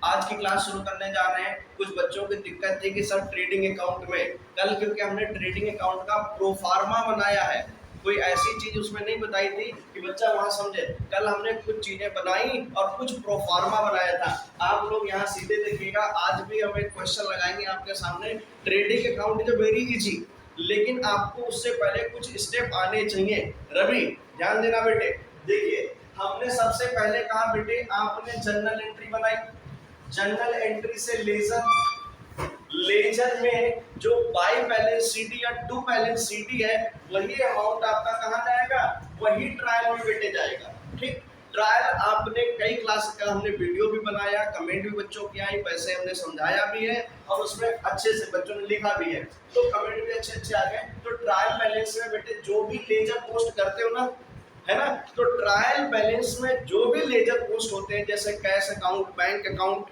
आज की क्लास शुरू करने जा रहे हैं। कुछ बच्चों की दिक्कत थी कि सर ट्रेडिंग अकाउंट में कल, क्योंकि हमने ट्रेडिंग अकाउंट का प्रोफार्मा बनाया है, कोई ऐसी चीज उसमें नहीं बताई थी कि बच्चा वहां समझे। कल हमने कुछ चीजें बनाई और कुछ प्रोफार्मा बनाया था। आप लोग यहाँ सीधे देखिएगा, आज भी हम एक क्वेश्चन लगाएंगे आपके सामने। Trading account is very easy, लेकिन आपको उससे पहले कुछ स्टेप आने चाहिए। रवि ध्यान देना बेटे, देखिए हमने सबसे पहले कहा बेटे आपने जर्नल एंट्री बनाई। जर्नल एंट्री से लेजर, लेजर में जो बाई बैलेंस शीट या टू बैलेंस शीट है वही अमाउंट आपका कहाँ जाएगा, वही ट्रायल में बेटे जाएगा। ठीक, ट्रायल आपने कई क्लास का हमने वीडियो भी बनाया, कमेंट भी बच्चों की आई, वैसे हमने समझाया भी है और उसमें अच्छे से बच्चों ने लिखा भी है, तो कमेंट भी अच्छे अच्छे आ गए। तो ट्रायल बैलेंस में बेटे जो भी लेजर पोस्ट करते हो ना, है ना, तो ट्रायल बैलेंस में जो भी लेजर पोस्ट होते हैं जैसे cash account, bank account,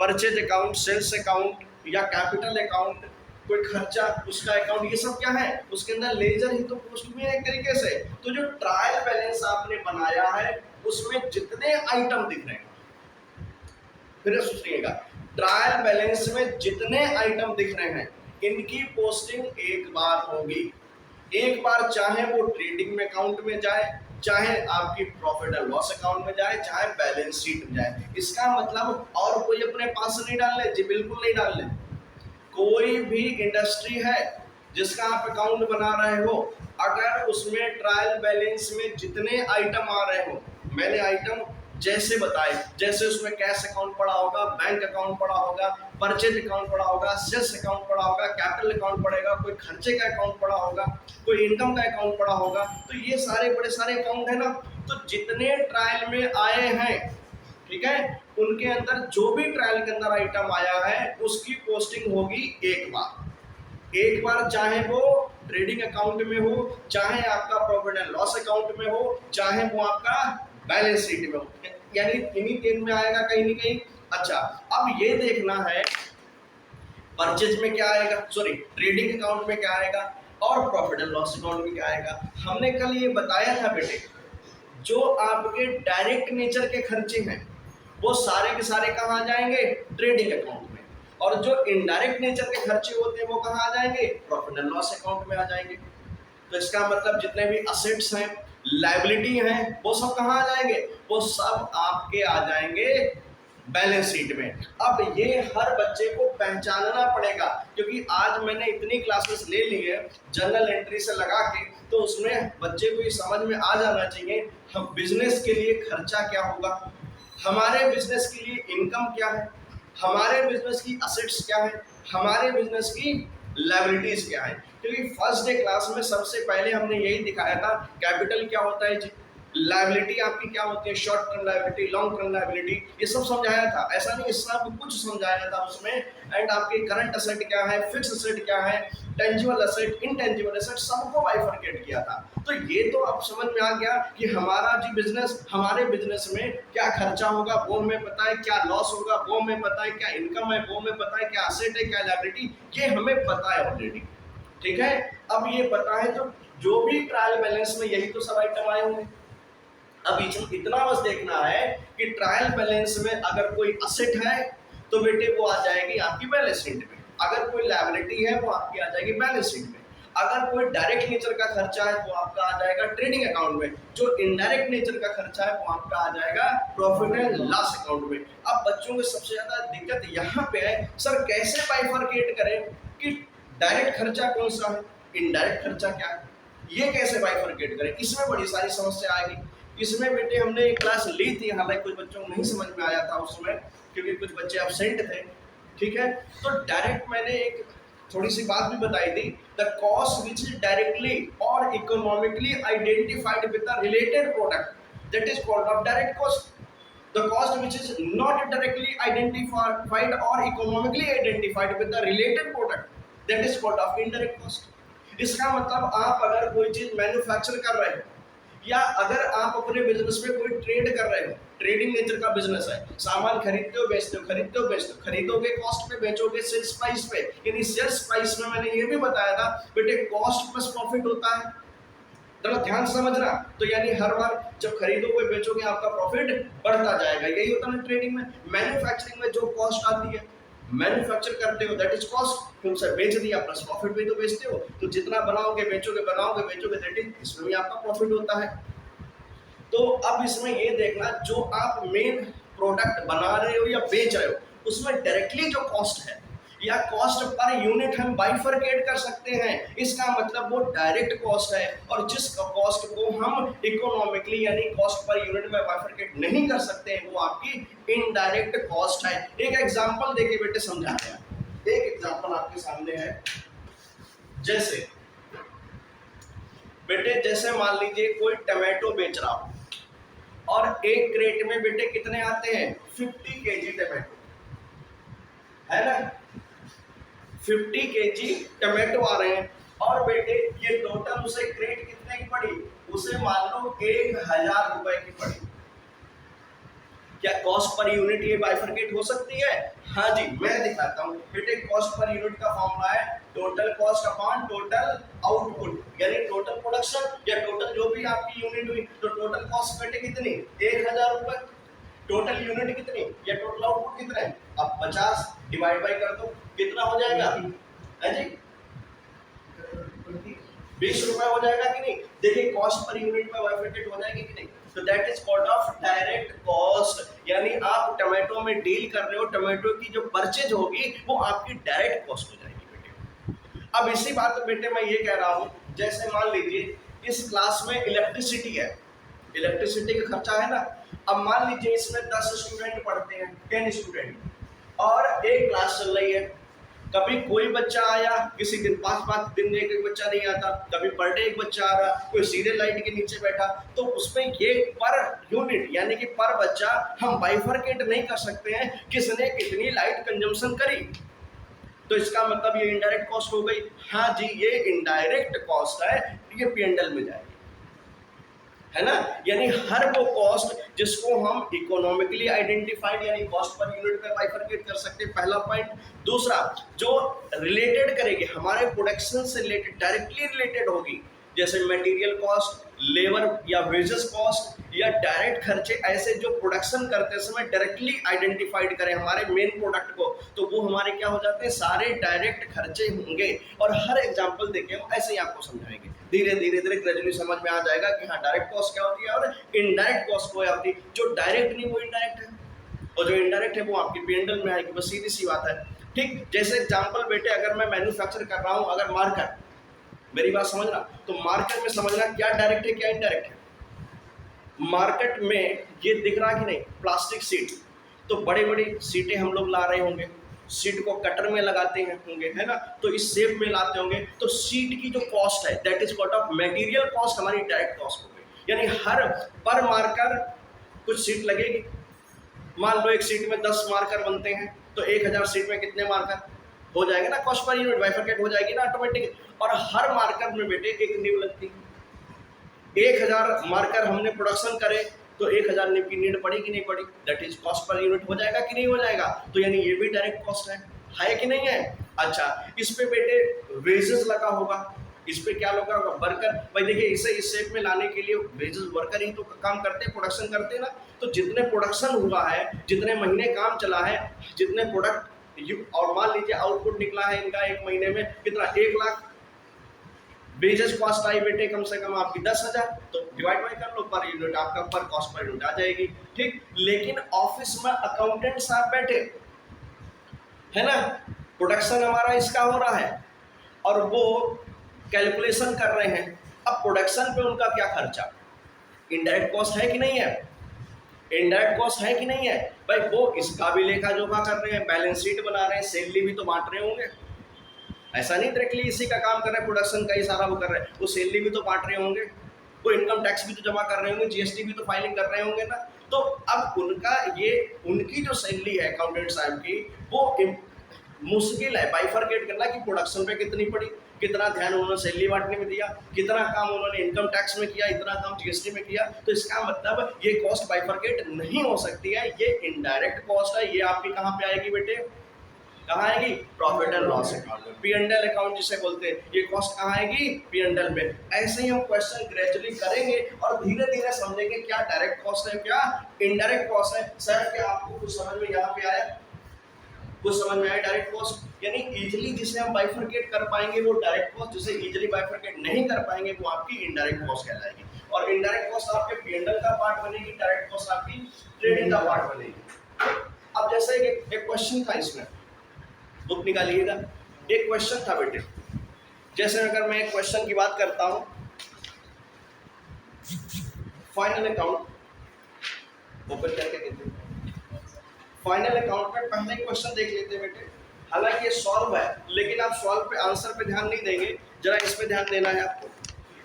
purchase account, sales account या कैपिटल अकाउंट, कोई खर्चा उसका अकाउंट, ये सब क्या है उसके अंदर लेजर ही तो पोस्ट हुए हैं एक तरीके से। तो जो ट्रायल बैलेंस आपने बनाया है उसमें जितने आइटम दिख रहे हैं, फिर सुनिएगा, ट्रायल बैलेंस में जितने आइटम दिख रहे हैं इनकी पोस्टिंग एक बार होगी। एक बार चाहे वो ट्रेडिंग में अकाउंट में जाए, चाहे आपकी प्रॉफिट एंड लॉस अकाउंट में जाए, चाहे बैलेंस शीट में जाए। इसका मतलब और कोई अपने पास नहीं डाल ले जी, बिल्कुल नहीं डाल ले। कोई भी इंडस्ट्री है जिसका आप अकाउंट बना रहे हो, अगर उसमें ट्रायल बैलेंस में जितने आइटम आ रहे हो, मैंने आइटम जैसे बताए, जैसे उसमें कैश अकाउंट पड़ा होगा, बैंक अकाउंट पड़ा होगा, परचेज अकाउंट पड़ा होगा, सेल्स अकाउंट पड़ा होगा, कैपिटल अकाउंट पड़ेगा, कोई खर्चे का अकाउंट पड़ा होगा, कोई इनकम का अकाउंट पड़ा होगा, तो ये सारे बड़े सारे अकाउंट है ना। तो जितने ट्रायल में आए हैं, ठीक है, उनके अंदर जो भी ट्रायल के अंदर आइटम आया है उसकी पोस्टिंग होगी एक बार। एक बार चाहे वो ट्रेडिंग अकाउंट में हो, चाहे आपका प्रॉफिट एंड लॉस अकाउंट में हो, चाहे वो आपका बैलेंस शीट में हो, यानी इन्हीं तीन में आएगा कहीं ना कहीं। अच्छा, अब ये देखना है परचेज में क्या आएगा, सॉरी ट्रेडिंग अकाउंट में क्या आएगा और प्रॉफिट एंड लॉस अकाउंट में क्या आएगा। हमने कल ये बताया था बेटे, जो आपके डायरेक्ट नेचर के खर्चे हैं वो सारे के सारे कहाँ आ जाएंगे, ट्रेडिंग अकाउंट में, और जो इनडायरेक्ट नेचर के खर्चे होते हैं वो कहाँ आ जाएंगे, प्रॉफिट एंड लॉस अकाउंट में आ जाएंगे। तो इसका मतलब जितने भी असेट्स हैं, लायबिलिटी हैं, वो सब कहाँ आ जाएंगे, वो सब आपके आ जाएंगे बैलेंस शीट में। अब ये हर बच्चे को पहचानना पड़ेगा, क्योंकि आज मैंने इतनी क्लासेस ले ली है जर्नल एंट्री से लगा के, तो उसमें बच्चे को ये समझ में आ जाना चाहिए हम बिजनेस के लिए खर्चा क्या होगा, हमारे बिजनेस के लिए इनकम क्या है, हमारे बिजनेस की असेट्स क्या है, हमारे बिजनेस की लायबिलिटीज क्या है। क्योंकि फर्स्ट डे क्लास में सबसे पहले हमने यही दिखाया था कैपिटल क्या होता है जी, लायबिलिटी आपकी क्या होती है, short term liability, long term liability, ये सब समझाया था। ऐसा नहीं सब कुछ समझाया था उसमें। एंड आपके करंट असेट क्या है, फिक्स असेट क्या है, टेंजिबल असेट, इनटेंजिबल असेट, सबको बाइफरकेट किया था। तो ये तो अब समझ में आ गया कि हमारा जी बिजनेस, हमारे बिजनेस में क्या खर्चा होगा वो हमें पता है, क्या लॉस होगा वो हमें पता है, क्या इनकम है वो हमें पता है, क्या असेट है, क्या लायबिलिटी, ये हमें पता है ऑलरेडी। ठीक है, अब ये पता है तो जो भी ट्रायल बैलेंस में यही तो सब आइटम आए होंगे। अब इतना बस देखना है कि ट्रायल बैलेंस में अगर कोई असेट है तो बेटे वो आ जाएगी आपकी बैलेंस शीट में, अगर कोई लायबिलिटी है वो आपकी आ जाएगी बैलेंस शीट में, अगर कोई डायरेक्ट नेचर का खर्चा है वो आपका आ जाएगा ट्रेडिंग अकाउंट में, जो इनडायरेक्ट नेचर का खर्चा है वो आपका आ जाएगा प्रॉफिट एंड लॉस अकाउंट में। अब बच्चों को सबसे ज्यादा दिक्कत यहाँ पे है, सर कैसे बाइफरकेट करें कि डायरेक्ट खर्चा कौन सा है, इनडायरेक्ट खर्चा क्या है, ये कैसे बाइफरकेट करें, इसमें बड़ी सारी समस्या आएगी। इसमें बेटे हमने एक क्लास ली थी, हालांकि कुछ बच्चों को नहीं समझ में आया था उस समय क्योंकि कुछ बच्चे एब्सेंट थे। ठीक है, तो डायरेक्ट मैंने एक थोड़ी सी बात भी बताई थी, the cost which is directly और economically identified with the related product that is called of direct cost. The cost which is not directly identified or economically identified with the related product that is called of indirect cost. इसका मतलब आप अगर कोई चीज manufacture कर रहे हो या अगर आप अपने बिजनेस में कोई ट्रेड कर रहे हो, ट्रेडिंग नेचर का बिजनेस है, सामान खरीदते हो बेचते हो, खरीदते हो बेचते हो, खरीदोगे कॉस्ट पे, बेचोगे सेल्स प्राइस पे, यानी सेल्स प्राइस में मैंने ये भी बताया था बेटे कॉस्ट प्लस प्रॉफिट होता है। जरा ध्यान से समझना। तो यानी हर बार जब खरीदोगे बेचोगे आपका प्रॉफिट बढ़ता जाएगा। यही होता है ट्रेडिंग में। मैन्युफैक्चरिंग में जो कॉस्ट आती है, मैन्युफैक्चर करते हो दैट इज कॉस्ट, तुमसे बेच दिया प्लस प्रॉफिट भी तो बेचते हो, तो जितना बनाओगे बेचोगे दैट इज, इसमें भी आपका प्रॉफिट होता है। तो अब इसमें ये देखना, जो आप मेन प्रोडक्ट बना रहे हो या बेच रहे हो उसमें डायरेक्टली जो कॉस्ट है या कॉस्ट पर यूनिट हम बाइफरकेट कर सकते हैं, इसका मतलब वो डायरेक्ट कॉस्ट है। और जिस कॉस्ट को हम इकोनॉमिकली यानी कॉस्ट पर यूनिट में बाइफरकेट नहीं कर सकते हैं वो आपकी इनडायरेक्ट कॉस्ट है। एक एग्जांपल देके बेटे समझाते हैं। एक एग्जांपल आपके सामने है, जैसे बेटे जैसे मान लीजिए कोई टमाटो बेच रहा हो और एक क्रेट में बेटे कितने आते हैं, 50 केजी टमाटो, है ना, 50 केजी टमाटो आ रहे हैं। और बेटे ये टोटल उसे क्रेट कितने की पड़ी, उसे मान लो 1000 रुपए की पड़ी। क्या कॉस्ट पर यूनिट ये बाइफरकेट हो सकती है? हाँ जी, मैं दिखाता हूँ बेटे। कॉस्ट पर यूनिट का फॉर्मूला है total cost upon total output, यानी टोटल प्रोडक्शन या टोटल जो भी आपकी यूनिट हुई, तो टोटल कॉस्ट बेटे कितनी, 1000 रुपए। टोटल यूनिट कितनी या टोटल आउटपुट कितना है, अब 50 डिवाइड बाई कर दो, कितना हो जाएगा, है जी 20 रुपए हो जाएगा कि नहीं। देखिए कॉस्ट पर यूनिट में बाइफरकेट हो जाएगी कि नहीं। तो that is called of direct cost, यानी आप टमाटो में डील कर रहे हो, टमाटो की जो परचेज होगी वो आपकी डायरेक्ट कॉस्ट हो जाएगी बेटे। अब इसी बात बेटे मैं ये कह रहा हूँ, जैसे मान लीजिए इस क्लास में इलेक्ट्रिसिटी है, इलेक्ट्रिसिटी का खर्चा है ना। अब मान लीजिए इसमें 10 स्टूडेंट पढ़ते हैं, 10 स्टूडेंट, और एक क्लास चल रही है। कभी कोई बच्चा आया, किसी दिन 5 दिन एक बच्चा नहीं आता, कभी पर डे एक बच्चा आ रहा, कोई सीरियल लाइट के नीचे बैठा, तो उसमें ये पर यूनिट यानी कि पर बच्चा हम बाइफरकेट नहीं कर सकते हैं किसने कितनी लाइट कंजम्पशन करी। तो इसका मतलब ये इनडायरेक्ट कॉस्ट हो गई। हाँ जी, ये इनडायरेक्ट कॉस्ट है, ये P&L में जाएगी, है ना। यानी हर वो कॉस्ट जिसको हम इकोनॉमिकली आइडेंटिफाइड यानी कॉस्ट पर यूनिट में बाइफरकेट कर सकते हैं, पहला पॉइंट। दूसरा, जो रिलेटेड करेगी हमारे प्रोडक्शन से रिलेटेड, डायरेक्टली रिलेटेड होगी, जैसे मटेरियल कॉस्ट, लेबर या वेजेस कॉस्ट या डायरेक्ट खर्चे, ऐसे जो प्रोडक्शन करते समय डायरेक्टली आइडेंटिफाइड करें हमारे मेन प्रोडक्ट को, तो वो हमारे क्या हो जाते हैं, सारे डायरेक्ट खर्चे होंगे। और हर एग्जांपल देके हम ऐसे ही आपको समझाएंगे, धीरे धीरे ग्रेजुअली समझ में आ जाएगा कि हाँ डायरेक्ट कॉस्ट क्या होती है और इनडायरेक्ट कॉस्ट क्या होती है। जो डायरेक्ट नहीं वो इनडायरेक्ट है, और जो इनडायरेक्ट है वो आपकी P&L में आएगी, बस सीधी सी बात है। ठीक, जैसे एग्जांपल बेटे, अगर मैं मैन्युफैक्चर कर रहा हूँ, अगर मार्कर, मेरी बात समझना, तो मार्केट में समझना क्या डायरेक्ट है क्या इनडायरेक्ट है। मार्केट में ये दिख रहा कि नहीं, प्लास्टिक सीट, तो बड़े बड़ी सीटें हम लोग ला रहे होंगे, सीट को कटर में लगाते हैं होंगे, है ना, तो इस शेप में लाते होंगे, तो सीट की जो कॉस्ट है that is called of material cost, हमारी डायरेक्ट कॉस्ट हो गई। यानी हर पर मार्कर कुछ सीट लगेगी। मान लो एक सीट में 10 मार्कर बनते हैं, तो 1000 सीट में कितने मार्कर हो जाएंगे ना, कॉस्ट पर यूनिट बाइफरकेट हो जाएगी ना ऑटोमेटिक। और हर मार्कर में बेटे एक नींव लगती है। 1000 मार्कर हमने प्रोडक्शन करे तो 1000 नींव की नीड पड़ी कि नहीं पड़ी, that is cost per unit हो जाएगा कि नहीं हो जाएगा। तो यानी ये भी डायरेक्ट कॉस्ट है कि नहीं है। अच्छा, इस पे बेटे वेजेस लगा होगा, इस पे क्या लगा होगा, वर्कर। भाई देखिए इसे इस शेप में लाने के लिए वेजेस वर्कर ही तो काम करते, प्रोडक्शन करते ना। तो जितने प्रोडक्शन हुआ है, जितने महीने काम चला है, जितने प्रोडक्ट, और मान लीजिए आउटपुट निकला है इनका एक महीने में कितना, 1 लाख, वेजेस कॉस्ट आई बेटे कम से कम आपकी 10,000, तो डिवाइड बाई कर लो, पर यूनिट आपका पर कॉस्ट पर यूनिट आ जाएगी। ठीक, लेकिन ऑफिस में अकाउंटेंट साहब बैठे है ना, प्रोडक्शन हमारा इसका हो रहा है और वो कैलकुलेशन कर रहे हैं। अब प्रोडक्शन पे उनका क्या खर्चा, इनडायरेक्ट कॉस्ट है कि नहीं है, इनडायरेक्ट कॉस्ट है कि नहीं है। भाई वो इसका भी लेखा जोखा कर रहे हैं, बैलेंस शीट बना रहे हैं, सैलरी भी तो बांट रहे होंगे। ऐसा नहीं डायरेक्टली इसी का काम कर रहे हैं, प्रोडक्शन का ही सारा वो कर रहे हैं, वो सैलरी भी तो बांट रहे होंगे, वो इनकम टैक्स भी तो जमा कर रहे होंगे, जीएसटी भी तो फाइलिंग कर रहे होंगे ना। तो अब उनका ये उनकी जो सैलरी है अकाउंटेंट साहब की, वो मुश्किल है बाइफरकेट करना कि प्रोडक्शन पे कितनी पड़ी, कितना ध्यान उन्होंने सैलरी बांटने में दिया, कितना काम उन्होंने इनकम टैक्स में किया, इतना काम जीएसटी में किया। तो इसका मतलब ये कॉस्ट बाइफरकेट नहीं हो सकती है, ये इनडायरेक्ट कॉस्ट है। ये आपकी कहाँ पे आएगी बेटे, कहाँ आएगी? प्रॉफिट एंड लॉस अकाउंट में। P&L अकाउंट जिसे बोलते हैं, ये कॉस्ट कहाँ आएगी? P&L में। ऐसे ही हम क्वेश्चन ग्रेजुअली करेंगे और धीरे धीरे समझेंगे क्या डायरेक्ट कॉस्ट है, क्या इनडायरेक्ट कॉस्ट है। सर क्या आपको कुछ समझ में यहाँ पे आया? कुछ समझ में आया? डायरेक्ट कॉस्ट यानी इजीली जिसे हम बाइफरकेट कर पाएंगे वो डायरेक्ट कॉस्ट, जिसे इजीली बाइफरकेट नहीं कर पाएंगे वो आपकी इनडायरेक्ट कॉस्ट कहलाएगी। और इनडायरेक्ट कॉस्ट आपके P&L का पार्ट बनेगी, डायरेक्ट कॉस्ट आपकी ट्रेडिंग का पार्ट बनेगी। अब जैसे एक क्वेश्चन था, इसमें बुक निकालिएगा, एक क्वेश्चन था बेटे। जैसे अगर मैं एक क्वेश्चन की बात करता हूं, फाइनल अकाउंट ओपन करके देखते हैं। फाइनल अकाउंट में पहले क्वेश्चन देख लेते हैं बेटे। हालांकि ये सॉल्व है लेकिन आप सॉल्व पे आंसर पे ध्यान नहीं देंगे, जरा इस पे ध्यान देना है आपको।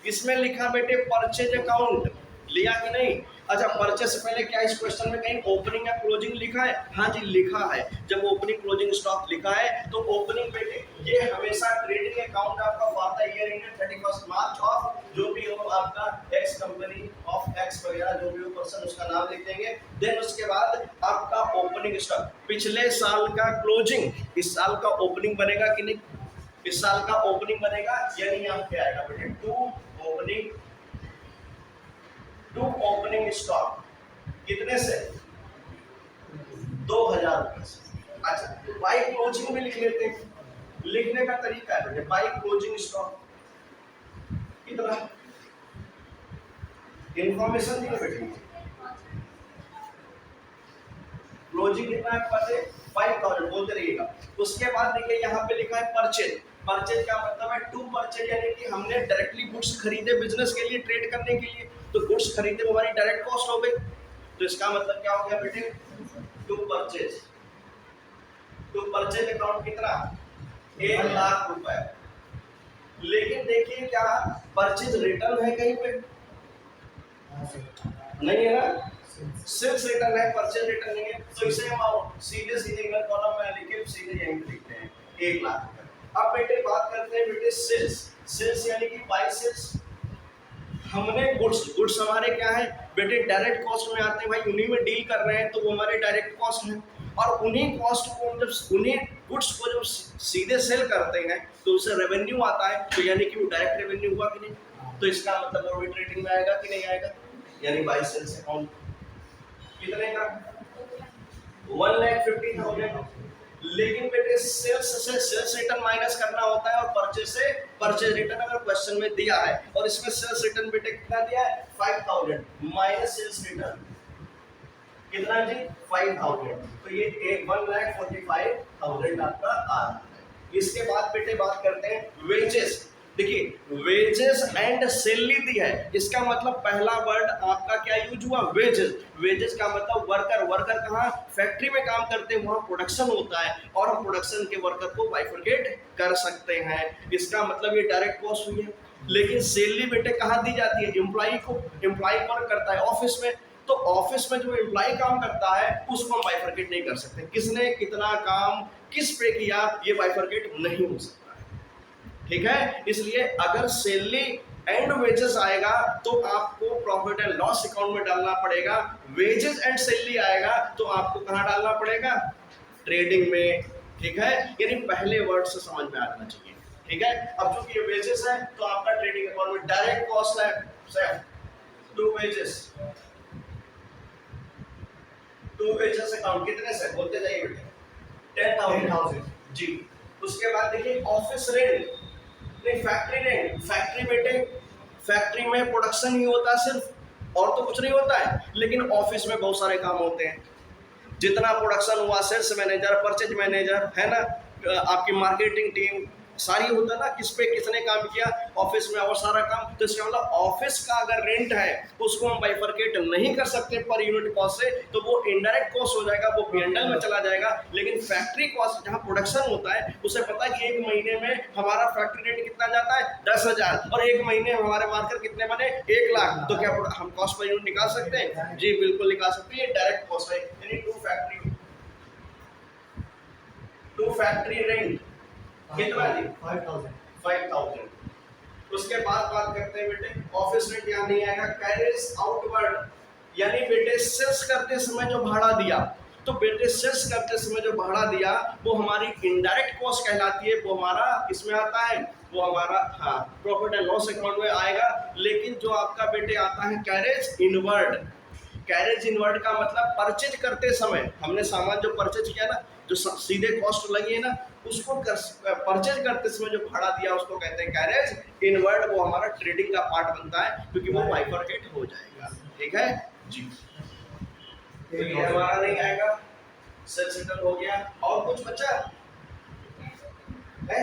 इसमें लिखा बेटे परचेज अकाउंट, लिया कि नहीं? अच्छा, परचेज से पहले क्या इस क्वेश्चन में कहीं ओपनिंग या क्लोजिंग लिखा है? हाँ जी लिखा है। जब ओपनिंग क्लोजिंग स्टॉक लिखा है तो ओपनिंग बेटे ये हमेशा ट्रेडिंग अकाउंट आपका for the year ended 31 March of जो भी हो आपका एक्स कंपनी ऑफ एक्स वगैरह जो भी हो पर्सन उसका नाम लिख देंगे। देन उसके बाद आपका ओपनिंग स्टॉक, पिछले साल का क्लोजिंग, इस साल का ओपनिंग बनेगा कि नहीं? इस साल का ओपनिंग बनेगा, यानी यहाँ पे आएगा बेटे टू ओपनिंग स्टॉक कितने से? 2000 रुपए से। अच्छा, बाई क्लोजिंग में लिख लेते हैं। लिखने का तरीका है बेटे, बाई क्लोजिंग स्टॉक कितना? इंफॉर्मेशन दी है बेटे, क्लोजिंग कितना है पता 5000 बोलते रहिएगा। उसके बाद देखिए यहाँ पे लिखा है परचेज। परचेज का मतलब है टू परचेज, यानी कि हमने डायरेक्टली गुड्स खरीदे बिजनेस के लिए, ट्रेड करने के लिए, तो गुड्स खरीदे वो हमारी डायरेक्ट कॉस्ट हो गई। तो इसका मतलब क्या हो गया बेटे? To purchase. To purchase account कितना? 1 लाख रुपए। लेकिन देखिए क्या परचेज रिटर्न है कहीं पे? नहीं है ना, सेल्स रिटर्न है, परचेज रिटर्न नहीं है। तो इसे हम सीधे सीधे इधर कॉलम में लिखे सीधे यहीं पे लिखते हैं 1 लाख। अब बेटे बात करते हैं बेटे सेल्स। सेल्स यानी कि बाय सेल्स हमने गुड्स हमारे क्या है बेटे डायरेक्ट कॉस्ट में आते हैं भाई, उन्हीं में डील कर रहे हैं तो वो हमारे डायरेक्ट कॉस्ट है। और उन्हीं कॉस्ट को हम जब उन्हीं गुड्स को जब सीधे सेल करते हैं तो उससे रेवेन्यू आता है, तो यानी कि वो डायरेक्ट रेवेन्यू हुआ कि नहीं? तो इसका मतलब वो भी ट्रेडिंग में आएगा कि नहीं आएगा? यानी बाय सेल्स अकाउंट कितने का? 1,50,000। लेकिन बेटे सेल्स से सेल्स रिटर्न माइनस करना होता है और परचेज से परचेज रिटर्न अगर क्वेश्चन में दिया है और इसमें सेल्स रिटर्न बेटे कितना दिया है? 5000 माइनस सेल्स रिटर्न कितना जी? 5000। तो ये 1,45,000 आपका आ रहा है। इसके बाद बेटे बात करते हैं वेजेस। देखिए वेजेस एंड सैलरी दी है, इसका मतलब पहला वर्ड आपका क्या यूज हुआ? वेजेस। वेजेस का मतलब वर्कर। वर्कर कहाँ? फैक्ट्री में काम करते हैं, वहाँ प्रोडक्शन होता है और हम प्रोडक्शन के वर्कर को बाइफरकेट कर सकते हैं। इसका मतलब ये डायरेक्ट कॉस्ट हुई है। लेकिन सैलरी बेटे कहाँ दी जाती है? एम्प्लॉई को। एम्प्लॉई वर्क करता है ऑफिस में, तो ऑफिस में जो एम्प्लॉई काम करता है उसको हम बाइफरकेट नहीं कर सकते। किसने कितना काम किस पे किया ये बाइफरकेट नहीं हो सकता। ठीक है, इसलिए अगर सैलरी एंड वेजेस आएगा तो आपको प्रॉफिट एंड लॉस अकाउंट में डालना पड़ेगा। वेजेस एंड सैलरी आएगा तो आपको कहां डालना पड़ेगा? ट्रेडिंग में। ठीक है, यानी पहले वर्ड से समझ में आ जाना चाहिए। ठीक है, अब चूंकि ये वेजेस है तो आपका ट्रेडिंग अकाउंट में डायरेक्ट कॉस्ट है टू वेजेस अकाउंट कितने से बोलते जाइए बेटे? 10,000 जी। उसके बाद देखिए ऑफिस रेंट, नहीं फैक्ट्री रेंट। फैक्ट्री बेटे फैक्ट्री में प्रोडक्शन ही होता है सिर्फ, और तो कुछ नहीं होता है। लेकिन ऑफिस में बहुत सारे काम होते हैं, जितना प्रोडक्शन हुआ, सेल्स मैनेजर, परचेज मैनेजर है ना, आपकी मार्केटिंग टीम सारी होता है ना, किस पे किसने काम किया ऑफिस में और सारा काम। तो इसका मतलब ऑफिस का अगर रेंट है उसको हम बाइफरकेट नहीं कर सकते पर यूनिट कॉस्ट से, तो वो इनडायरेक्ट कॉस्ट हो जाएगा, वो P&L में चला जाएगा। लेकिन फैक्ट्री कॉस्ट जहाँ प्रोडक्शन होता है उसे पता है कि एक महीने में हमारा फैक्ट्री रेंट कितना जाता है? 10,000 और एक महीने में हमारे मार्कर कितने बने? 1 लाख। तो क्या हम कॉस्ट पर यूनिट निकाल सकते हैं? जी बिल्कुल निकाल सकते हैं। डायरेक्ट कॉस्ट है, यानी टू फैक्ट्री रेंट कितना जी? 5,000। उसके बाद बात करते हैं बेटे ऑफिस रेंट, यहाँ नहीं आएगा। कैरेज आउटवर्ड यानी बेटे सेल्स करते समय जो भाड़ा दिया तो बेटे सेल्स करते समय जो भाड़ा दिया वो हमारी इनडायरेक्ट कॉस्ट कहलाती है, वो हमारा किसमें आता है, वो हमारा हाँ प्रॉफिट एंड लॉस अकाउंट में आएगा। लेकिन जो आपका बेटे आता है कैरेज इनवर्ड, कैरेज इनवर्ड का मतलब परचेज करते समय हमने सामान जो परचेज किया ना, जो सीधे कॉस्ट लगी है ना, उसको परचेज करते समय जो भाड़ा दिया उसको कहते हैं कैरेज इनवर्ड। वो हमारा ट्रेडिंग का पार्ट बनता है क्योंकि वो बाइफरकेट हो जाएगा। ठीक है जी, तो ये हमारा नहीं आएगा, सेल सेटल हो गया। और कुछ बचा है?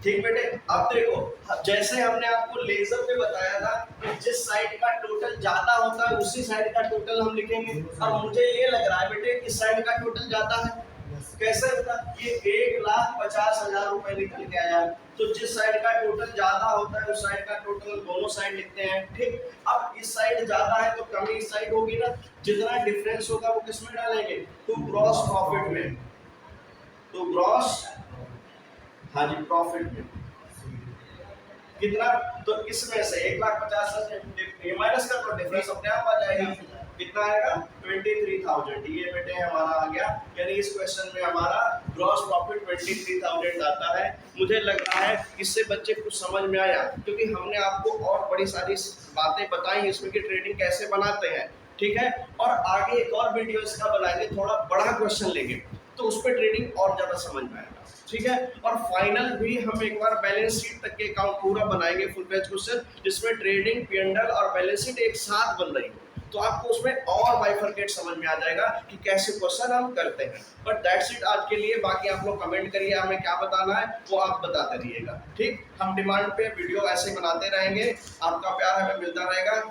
ठीक बेटे, अब देखो जैसे हमने आपको लेजर पे बताया था कि जिस साइड का टोटल ज्यादा होता है उसी साइड का टोटल हम लिखेंगे। अब मुझे ये लग रहा है बेटे इस साइड का टोटल ज्यादा है, कैसे होता, ये 1,50,000 रुपए निकल के आया। तो जिस साइड का टोटल ज्यादा होता है उस साइड का टोटल दोनों साइड लिखते हैं। ठीक, अब इस साइड ज्यादा है तो कमी इस साइड होगी ना, जितना डिफरेंस होगा वो किसमें डालेंगे, तो ग्रॉस प्रॉफिट में, तो ग्रॉस हाँ जी प्रॉफिट में कितना, तो इसमें से 1,50,000 माइनस कर तो डिफरेंस अपने आप आ जाएगा। कितना आएगा 23,000। ये बेटे हमारा आ गया, यानी इस क्वेश्चन में हमारा ग्रॉस प्रॉफिट 23,000 आता है। मुझे लग रहा है इससे बच्चे कुछ समझ में आया, क्योंकि हमने आपको और बड़ी सारी बातें बताई इसमें कि ट्रेडिंग कैसे बनाते हैं। ठीक है, और आगे एक और वीडियो इसका बनाएंगे, थोड़ा बड़ा क्वेश्चन लेंगे तो उस पर ट्रेडिंग और ज्यादा समझ में आएगा। ठीक है, और फाइनल भी हम एक बार बैलेंस शीट तक के अकाउंट पूरा बनाएंगे फुल पेज क्वेश्चन, जिसमें ट्रेडिंग, P&L और बैलेंस शीट एक साथ बन रही हो, तो आपको उसमें और बाइफरकेट समझ में आ जाएगा कि कैसे क्वेश्चन हम करते हैं। बट दैट्स इट आज के लिए, बाकी आप लोग कमेंट करिए हमें क्या बताना है वो आप बताते रहिएगा। ठीक, हम डिमांड पे वीडियो ऐसे बनाते रहेंगे, आपका प्यार हमें मिलता रहेगा।